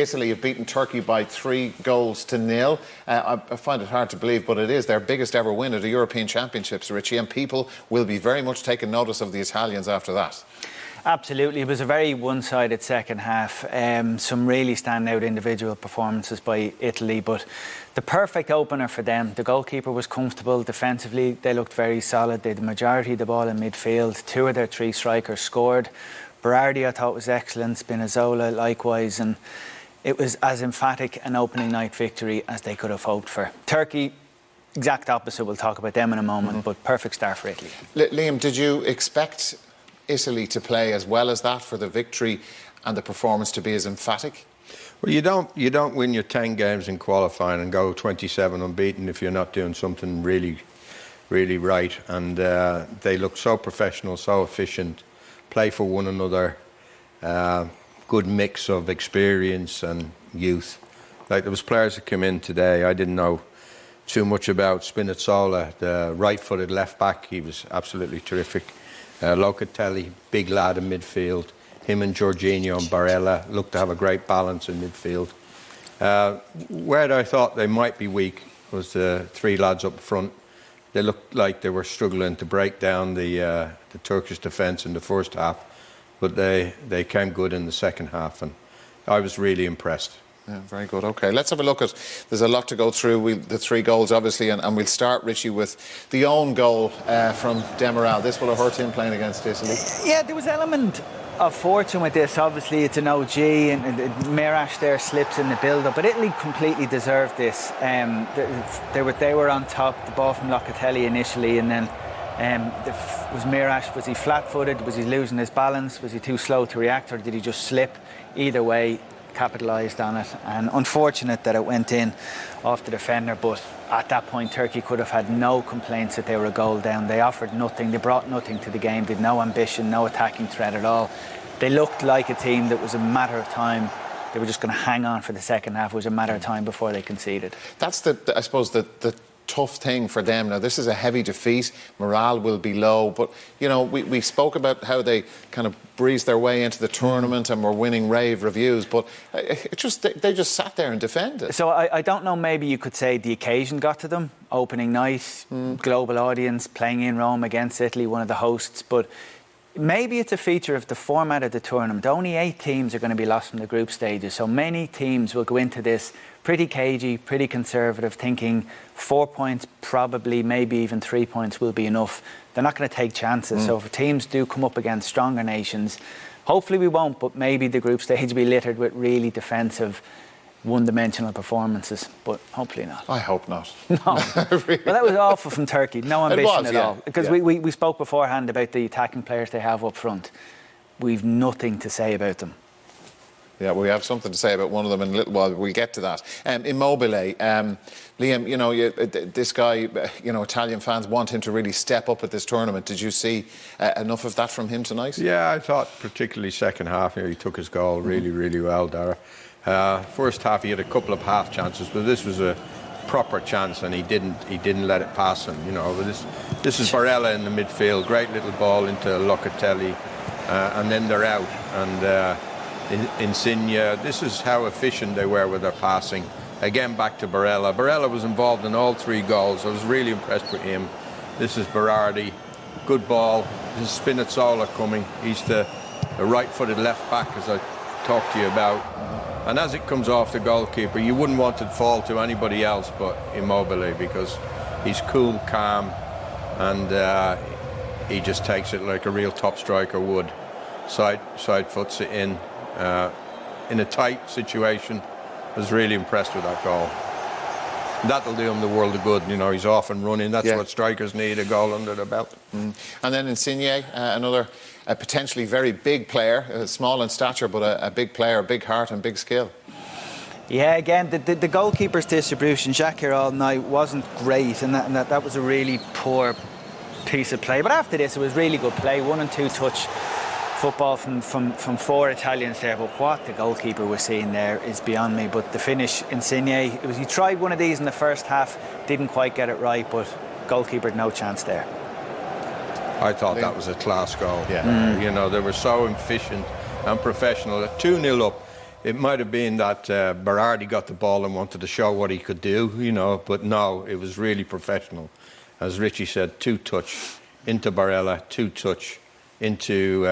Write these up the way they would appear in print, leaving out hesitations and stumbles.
Italy have beaten Turkey by 3-0. I find it hard to believe, but it is their biggest ever win at the European Championships, Richie, and people will be very much taking notice of the Italians after that. Absolutely. It was a very one-sided second half. Some really standout individual performances by Italy, but the perfect opener for them. The goalkeeper was comfortable defensively. They looked very solid. They had the majority of the ball in midfield. 2 of their 3 strikers scored. Berardi, I thought, was excellent. Spinazzola, likewise. And it was as emphatic an opening night victory as they could have hoped for. Turkey, exact opposite. We'll talk about them in a moment, but perfect start for Italy. Liam, did you expect Italy to play as well as that for the victory and the performance to be as emphatic? Well, you don't win your 10 games in qualifying and go 27 unbeaten if you're not doing something really right. And they look so professional, so efficient, play for one another, good mix of experience and youth. Like, there was players that came in today, I didn't know too much about. Spinazzola, the right-footed left-back, he was absolutely terrific. Locatelli, big lad in midfield. Him and Jorginho and Barella looked to have a great balance in midfield. Where I thought they might be weak was the 3 lads up front. They looked like they were struggling to break down the Turkish defence in the first half, but they came good in the second half, and I was really impressed. Yeah, very good. OK, let's have a look at... There's a lot to go through. The 3 goals, obviously, and we'll start, Richie, with the own goal from Demiral. This will have hurt him playing against Italy. Yeah, there was element of fortune with this. Obviously, it's an OG, and Mirash there slips in the build-up, but Italy completely deserved this. They were on top, the ball from Locatelli initially, and then was Mirash, was he flat-footed? Was he losing his balance? Was he too slow to react, or did he just slip? Either way, capitalised on it, and unfortunate that it went in off the defender, but at that point Turkey could have had no complaints that they were a goal down. They offered nothing, they brought nothing to the game, did no ambition, no attacking threat at all. They looked like a team that was a matter of time. They were just going to hang on for the second half. It was a matter of time before they conceded. That's I suppose the tough thing for them. Now, this is a heavy defeat. Morale will be low. But, you know, we spoke about how they kind of breezed their way into the tournament and were winning rave reviews. But they just sat there and defended. So I don't know, maybe you could say the occasion got to them. Opening night, global audience, playing in Rome against Italy, one of the hosts. But maybe it's a feature of the format of the tournament. Only 8 teams are going to be lost from the group stages. So many teams will go into this pretty cagey, pretty conservative, thinking 4 points, probably, maybe even 3 points will be enough. They're not going to take chances. So if teams do come up against stronger nations, hopefully we won't, but maybe the group stage will be littered with really defensive, one-dimensional performances, but hopefully not. I hope not. No. Really. Well, that was awful from Turkey. No ambition at all. Because yeah. we spoke beforehand about the attacking players they have up front. We've nothing to say about them. Yeah, we have something to say about one of them in a little while. We'll get to that. Immobile, Liam, you know, this guy, you know, Italian fans want him to really step up at this tournament. Did you see enough of that from him tonight? Yeah, I thought particularly second half here he took his goal really well, Dara. First half he had a couple of half chances, but this was a proper chance and he didn't let it pass him. You know, this is Barella in the midfield, great little ball into Locatelli, and then they're out. And Insigne, this is how efficient they were with their passing. Again, back to Barella. Barella was involved in all 3 goals. I was really impressed with him. This is Berardi, good ball. This is Spinazzola coming. He's the right-footed left-back, as I talked to you about. And as it comes off the goalkeeper, you wouldn't want it to fall to anybody else but Immobile, because he's cool, calm, and he just takes it like a real top striker would. Side foots it in a tight situation. I was really impressed with that goal. That'll do him the world of good. You know, he's off and running. That's what strikers need, a goal under their belt. And then Insigne, another potentially very big player, small in stature, but a big player, big heart and big skill. Yeah, again, the goalkeeper's distribution, Jacques here all night, wasn't great, and that was a really poor piece of play. But after this, it was really good play, 1 and 2 touch football from 4 Italians there. But what the goalkeeper was seeing there is beyond me. But the finish, Insigne, he tried one of these in the first half, didn't quite get it right, but goalkeeper had no chance there. I thought that was a class goal. Yeah. You know, they were so efficient and professional. At 2-0 up, It might have been that Berardi got the ball and wanted to show what he could do, you know, but no, it was really professional. As Richie said, 2-touch into Barella, 2-touch into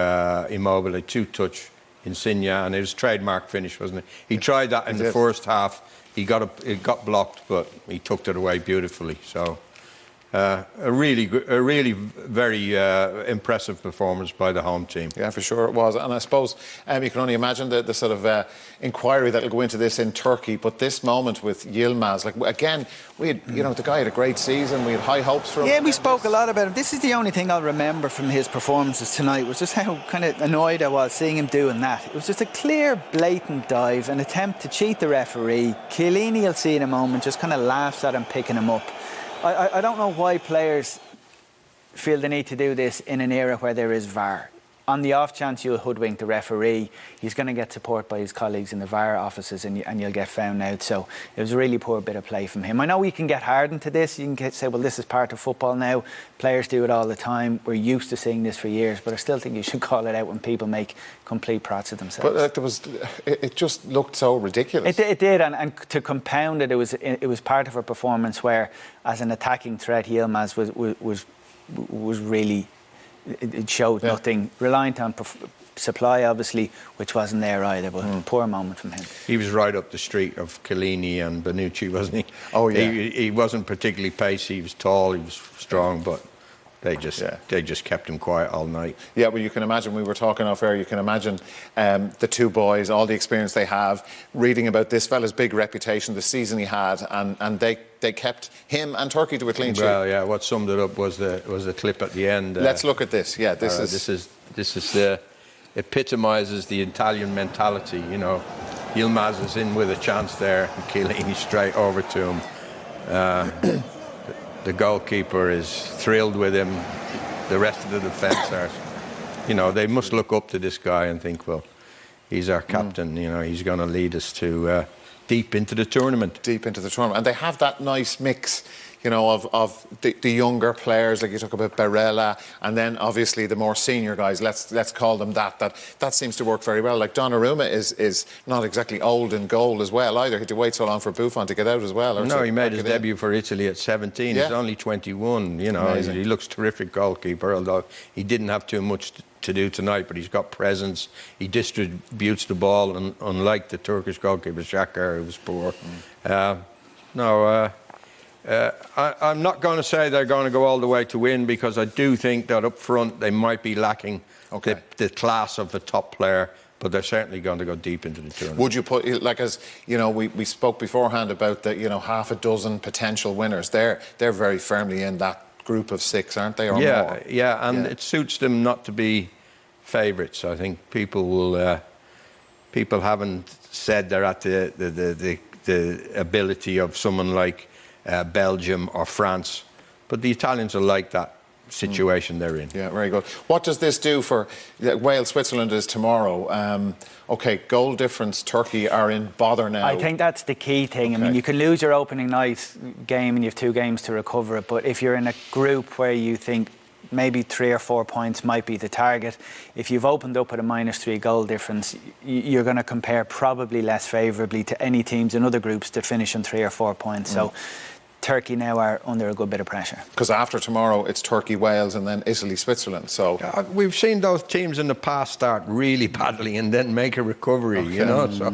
Immobile, 2-touch Insigne, and it was trademark finish, wasn't it? He tried that in the first half. It got blocked, but he tucked it away beautifully. So a really very impressive performance by the home team. Yeah, for sure it was. And I suppose you can only imagine the sort of inquiry that will go into this in Turkey. But this moment with Yilmaz, like, again, we had, you know, the guy had a great season. We had high hopes for him. Yeah, we spoke a lot about him. This is the only thing I'll remember from his performances tonight, was just how kind of annoyed I was seeing him doing that. It was just a clear, blatant dive, an attempt to cheat the referee. Chiellini, you'll see in a moment, just kind of laughs at him picking him up. I don't know why players feel the need to do this in an era where there is VAR. On the off chance you'll hoodwink the referee, he's going to get support by his colleagues in the VAR offices, and you'll get found out. So it was a really poor bit of play from him. I know we can get hardened to this. You can say, well, this is part of football now. Players do it all the time. We're used to seeing this for years, but I still think you should call it out when people make complete prots of themselves. But it just looked so ridiculous. It did, and to compound it, it was part of a performance where, as an attacking threat, Yilmaz was really. It showed nothing, reliant on supply, obviously, which wasn't there either, but poor moment from him. He was right up the street of Chiellini and Bonucci, wasn't he? Oh, yeah. He wasn't particularly pacey, he was tall, he was strong, but they just kept him quiet all night. Yeah, well, you can imagine, we were talking off air, you can imagine the two boys, all the experience they have, reading about this fella's big reputation, the season he had, and they kept him and Turkey to a clean sheet. Well, yeah, what summed it up was the clip at the end. Let's look at this. Yeah, this is epitomises the Italian mentality. You know, Yilmaz is in with a chance there, and Chiellini straight over to him. The goalkeeper is thrilled with him. The rest of the defence are, you know, they must look up to this guy and think, well, he's our captain. You know, he's going to lead us to deep into the tournament. Deep into the tournament. And they have that nice mix, you know, of the younger players, like you talk about Barella, and then obviously the more senior guys, let's call them that seems to work very well. Like Donnarumma is not exactly old in goal as well either. He had to wait so long for Buffon to get out as well. No, he made his debut for Italy at 17. Yeah. He's only 21, you know. He looks terrific goalkeeper, although he didn't have too much to do tonight, but he's got presence. He distributes the ball, and unlike the Turkish goalkeeper Xhaka, who was poor. I'm not going to say they're going to go all the way to win, because I do think that up front they might be lacking the class of the top player, but they're certainly going to go deep into the tournament. Would you put, like, as you know, we spoke beforehand about the, you know, half a dozen potential winners. They're very firmly in that group of 6, aren't they, or more? Yeah, and it suits them not to be favourites. I think people haven't said they're at the ability of someone like Belgium or France, but the Italians are like that situation they're in. Yeah, very good. What does this do for Wales? Switzerland is tomorrow. Goal difference. Turkey are in bother now. I think that's the key thing. I mean, you can lose your opening night game and you have 2 games to recover it, but if you're in a group where you think maybe 3 or 4 points might be the target, if you've opened up at a -3 goal difference, you're going to compare probably less favourably to any teams in other groups that finish on 3 or 4 points. So Turkey now are under a good bit of pressure. Because after tomorrow, it's Turkey, Wales, and then Italy, Switzerland. So we've seen those teams in the past start really badly and then make a recovery, you know. So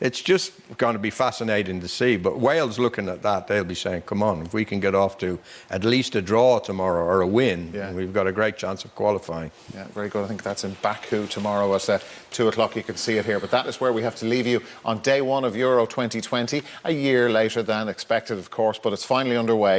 it's just going to be fascinating to see. But Wales, looking at that, they'll be saying, come on, if we can get off to at least a draw tomorrow or a win, we've got a great chance of qualifying. Yeah, very good. I think that's in Baku tomorrow at 2 o'clock. You can see it here. But that is where we have to leave you on day 1 of Euro 2020, a year later than expected, of course, but it's finally underway.